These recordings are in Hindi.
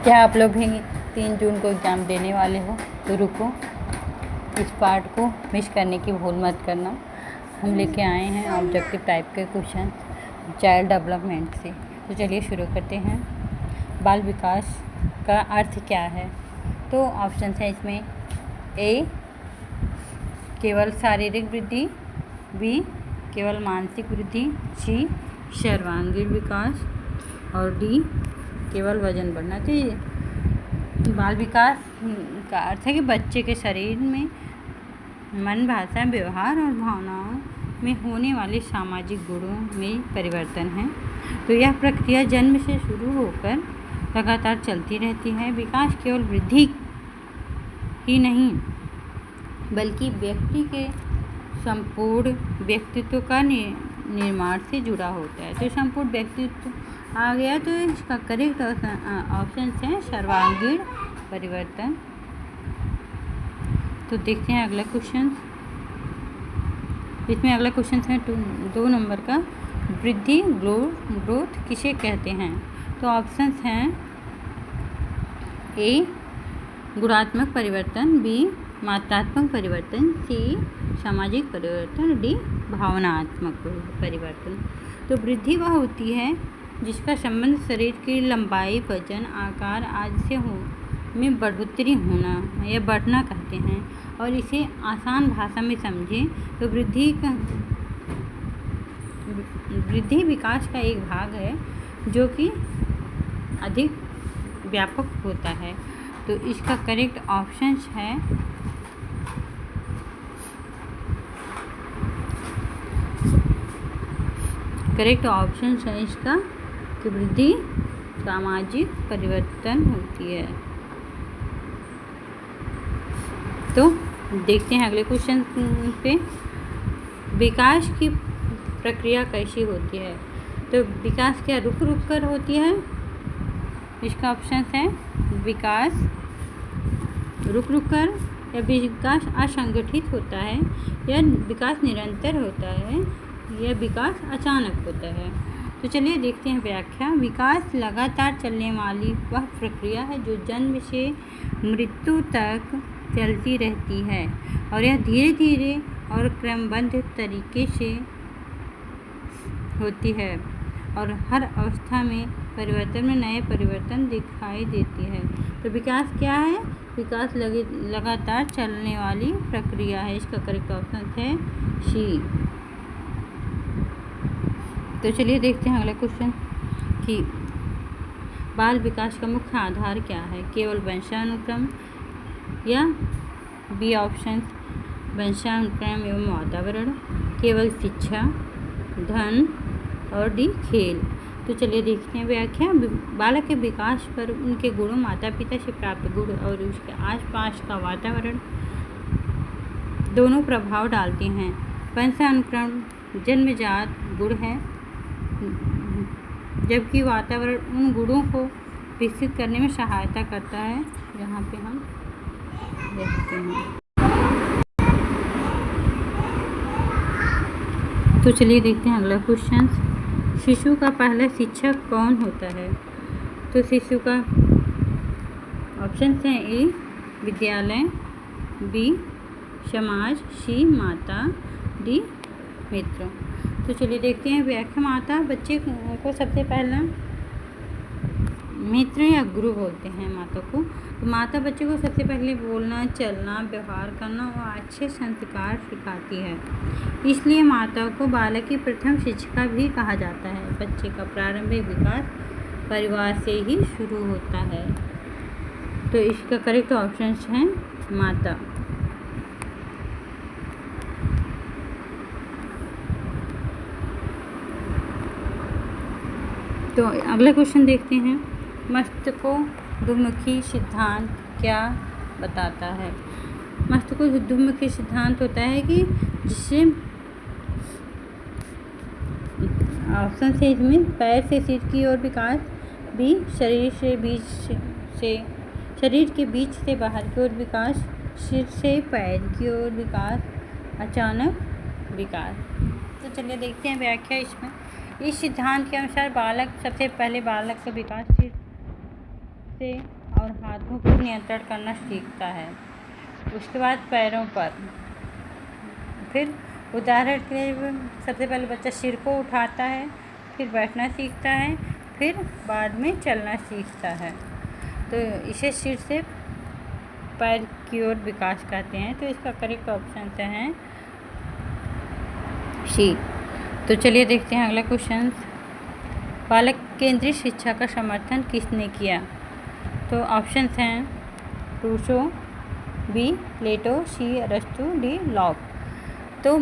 क्या आप लोग भी 3 जून को एग्ज़ाम देने वाले हो? तो रुको, इस पार्ट को मिस करने की भूल मत करना। हम लेके आए हैं ऑब्जेक्टिव टाइप के क्वेश्चन चाइल्ड डेवलपमेंट से। तो चलिए शुरू करते हैं। बाल विकास का अर्थ क्या है? तो ऑप्शन है इसमें ए केवल शारीरिक वृद्धि, बी केवल मानसिक वृद्धि, सी सर्वांगीण विकास और डी केवल वजन बढ़ना। तो बाल विकास का अर्थ है कि बच्चे के शरीर में मन, भाषा, व्यवहार और भावनाओं में होने वाले सामाजिक गुणों में परिवर्तन है। तो यह प्रक्रिया जन्म से शुरू होकर लगातार चलती रहती है। विकास केवल वृद्धि ही नहीं बल्कि व्यक्ति के संपूर्ण व्यक्तित्व का निर्माण से जुड़ा होता है। तो संपूर्ण व्यक्तित्व आ गया, तो इसका करेक्ट ऑप्शन है सर्वांगीण परिवर्तन। तो देखते हैं अगला क्वेश्चन। इसमें अगला क्वेश्चन है 2 नंबर का, वृद्धि ग्रोथ किसे कहते हैं? तो ऑप्शंस हैं ए गुणात्मक परिवर्तन, बी मात्रात्मक परिवर्तन, सी सामाजिक परिवर्तन, डी भावनात्मक परिवर्तन। तो वृद्धि वह होती है जिसका संबंध शरीर की लंबाई, वजन, आकार आदि से में बढ़ोतरी होना या बढ़ना कहते हैं। और इसे आसान भाषा में समझें तो वृद्धि विकास का एक भाग है जो कि अधिक व्यापक होता है। तो इसका करेक्ट ऑप्शन है इसका कि वृद्धि सामाजिक परिवर्तन होती है। तो देखते हैं अगले क्वेश्चन पे, विकास की प्रक्रिया कैसी होती है? तो विकास क्या रुक कर होती है? इसका ऑप्शन है विकास रुक कर, या विकास असंगठित होता है, या विकास निरंतर होता है, या विकास अचानक होता है। तो चलिए देखते हैं व्याख्या। विकास लगातार चलने वाली वह प्रक्रिया है जो जन्म से मृत्यु तक चलती रहती है और यह धीरे धीरे और क्रमबद्ध तरीके से होती है और हर अवस्था में परिवर्तन में नए परिवर्तन दिखाई देती है। तो विकास क्या है? विकास लगातार चलने वाली प्रक्रिया है। इसका करेक्ट ऑप्शन है सी। तो चलिए देखते हैं अगला क्वेश्चन कि बाल विकास का मुख्य आधार क्या है? केवल वंशानुक्रम, या बी ऑप्शन वंशानुक्रम एवं वातावरण, केवल शिक्षा, धन और डी खेल। तो चलिए देखते हैं व्याख्या। बालक के विकास पर उनके गुणों, माता पिता से प्राप्त गुण और उसके आसपास का वातावरण दोनों प्रभाव डालते हैं। वंशानुक्रम जन्मजात गुण है, जबकि वातावरण उन गुणों को विकसित करने में सहायता करता है। यहाँ पे हम देखते हैं। तो चलिए देखते हैं अगला क्वेश्चन। शिशु का पहला शिक्षक कौन होता है? तो शिशु का ऑप्शन है ए विद्यालय, बी समाज, सी माता, डी मित्र। तो चलिए देखते हैं व्याख्या। माता बच्चे को सबसे पहला मित्र या गुरु बोलते हैं माता को। तो माता बच्चे को सबसे पहले बोलना, चलना, व्यवहार करना और अच्छे संस्कार सिखाती है। इसलिए माता को बालक की प्रथम शिक्षिका भी कहा जाता है। बच्चे का प्रारंभिक विकास परिवार से ही शुरू होता है। तो इसका करेक्ट ऑप्शन है माता। तो अगला क्वेश्चन देखते हैं। मस्तिष्कोद्मुखी सिद्धांत क्या बताता है? मस्तिष्कोद्मुखी सिद्धांत होता है कि जिससे ऑप्शन से इसमें पैर से सिर की ओर विकास, बी शरीर के बीच से बाहर की ओर विकास, सिर से पैर की ओर विकास, अचानक विकास। तो चलिए देखते हैं व्याख्या इसमें। इस सिद्धांत के अनुसार सबसे पहले बालक का विकास सिर्फ से और हाथों पर नियंत्रण करना सीखता है। उसके बाद पैरों पर, फिर उदाहरण के लिए सबसे पहले बच्चा सिर को उठाता है, फिर बैठना सीखता है, फिर बाद में चलना सीखता है। तो इसे सिर से पैर की ओर विकास कहते हैं। तो इसका करेक्ट ऑप्शन है सी। तो चलिए देखते हैं अगला क्वेश्चन। बालक केंद्रीय शिक्षा का समर्थन किसने किया? तो ऑप्शंस हैं रूसो, बी प्लेटो, सी अरस्तु, डी लॉक। तो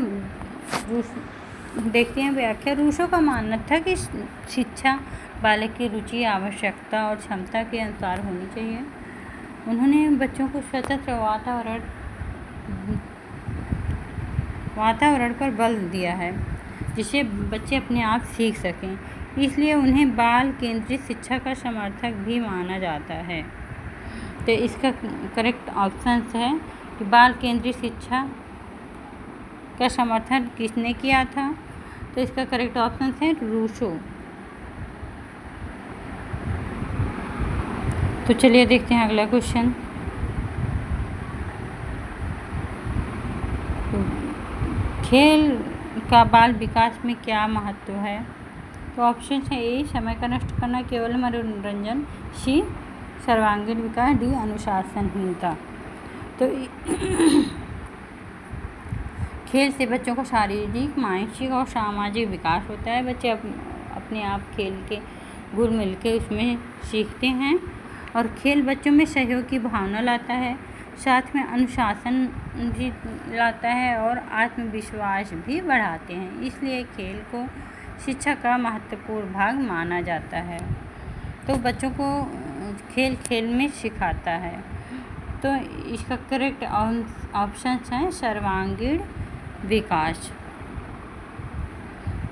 देखते हैं व्याख्या। रूसो का मानना था कि शिक्षा बालक की रुचि, आवश्यकता और क्षमता के अनुसार होनी चाहिए। उन्होंने बच्चों को स्वतंत्र वातावरण पर बल दिया है जिससे बच्चे अपने आप सीख सकें। इसलिए उन्हें बाल केंद्रित शिक्षा का समर्थक भी माना जाता है। तो इसका करेक्ट ऑप्शन है कि बाल केंद्रित शिक्षा का समर्थन किसने किया था? तो इसका करेक्ट ऑप्शन है रूसो। तो चलिए देखते हैं अगला क्वेश्चन। तो खेल का बाल विकास में क्या महत्व है? तो ऑप्शन है ए समय का नष्ट करना, केवल मनोरंजन, सी सर्वांगीण विकास, डी अनुशासनहीनता। तो खेल से बच्चों का शारीरिक, मानसिक और सामाजिक विकास होता है। बच्चे अपने आप खेल के घुल मिल के उसमें सीखते हैं और खेल बच्चों में सहयोग की भावना लाता है, साथ में अनुशासन भी लाता है और आत्मविश्वास भी बढ़ाते हैं। इसलिए खेल को शिक्षा का महत्वपूर्ण भाग माना जाता है। तो बच्चों को खेल खेल में सिखाता है। तो इसका करेक्ट ऑप्शन है सर्वांगीण विकास।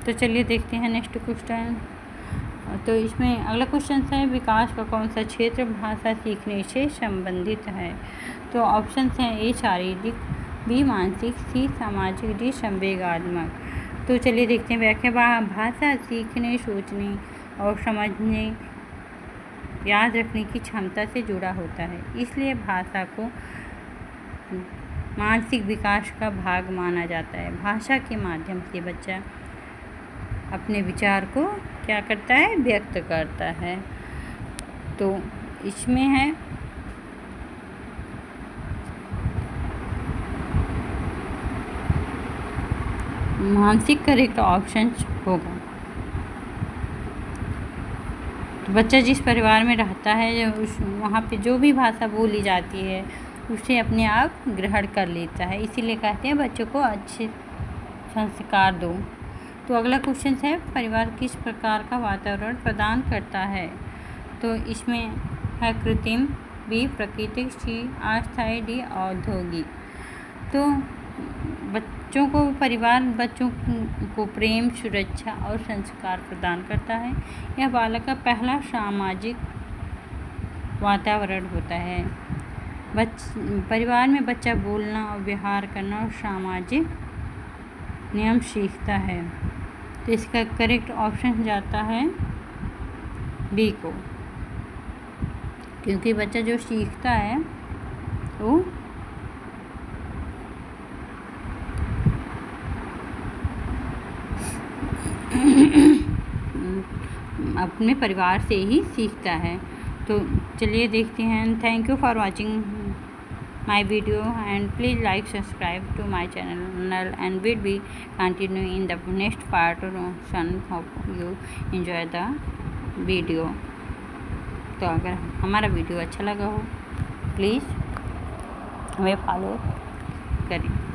तो चलिए देखते हैं नेक्स्ट क्वेश्चन। तो इसमें अगला क्वेश्चन है विकास का कौन सा क्षेत्र भाषा सीखने से संबंधित है? तो ऑप्शन हैं ए शारीरिक, बी मानसिक, सी सामाजिक, डी संवेगात्मक। तो चलिए देखते हैं व्याख्या। भाषा सीखने, सोचने और समझने, याद रखने की क्षमता से जुड़ा होता है। इसलिए भाषा को मानसिक विकास का भाग माना जाता है। भाषा के माध्यम से बच्चा अपने विचार को क्या करता है? व्यक्त करता है। तो इसमें है मानसिक करेक्ट ऑप्शन होगा। तो बच्चा जिस परिवार में रहता है वहाँ पे जो भी भाषा बोली जाती है उसे अपने आप ग्रहण कर लेता है। इसीलिए कहते हैं बच्चों को अच्छे संस्कार दो। तो अगला क्वेश्चन है परिवार किस प्रकार का वातावरण प्रदान करता है? तो इसमें है कृत्रिम, बी प्राकृतिक, सी अस्थायी, डी औद्योगिक। तो परिवार बच्चों को प्रेम, सुरक्षा और संस्कार प्रदान करता है। यह बालक का पहला सामाजिक वातावरण होता है। परिवार में बच्चा बोलना और व्यवहार करना और सामाजिक नियम सीखता है। तो इसका करेक्ट ऑप्शन जाता है डी को, क्योंकि बच्चा जो सीखता है वो अपने परिवार से ही सीखता है। तो चलिए देखते हैं। Thank you for watching my video and please like, subscribe to my channel and we'll be continue in the next part. Hope you enjoy the video. तो अगर हमारा वीडियो अच्छा लगा हो प्लीज़ हमें फॉलो करें।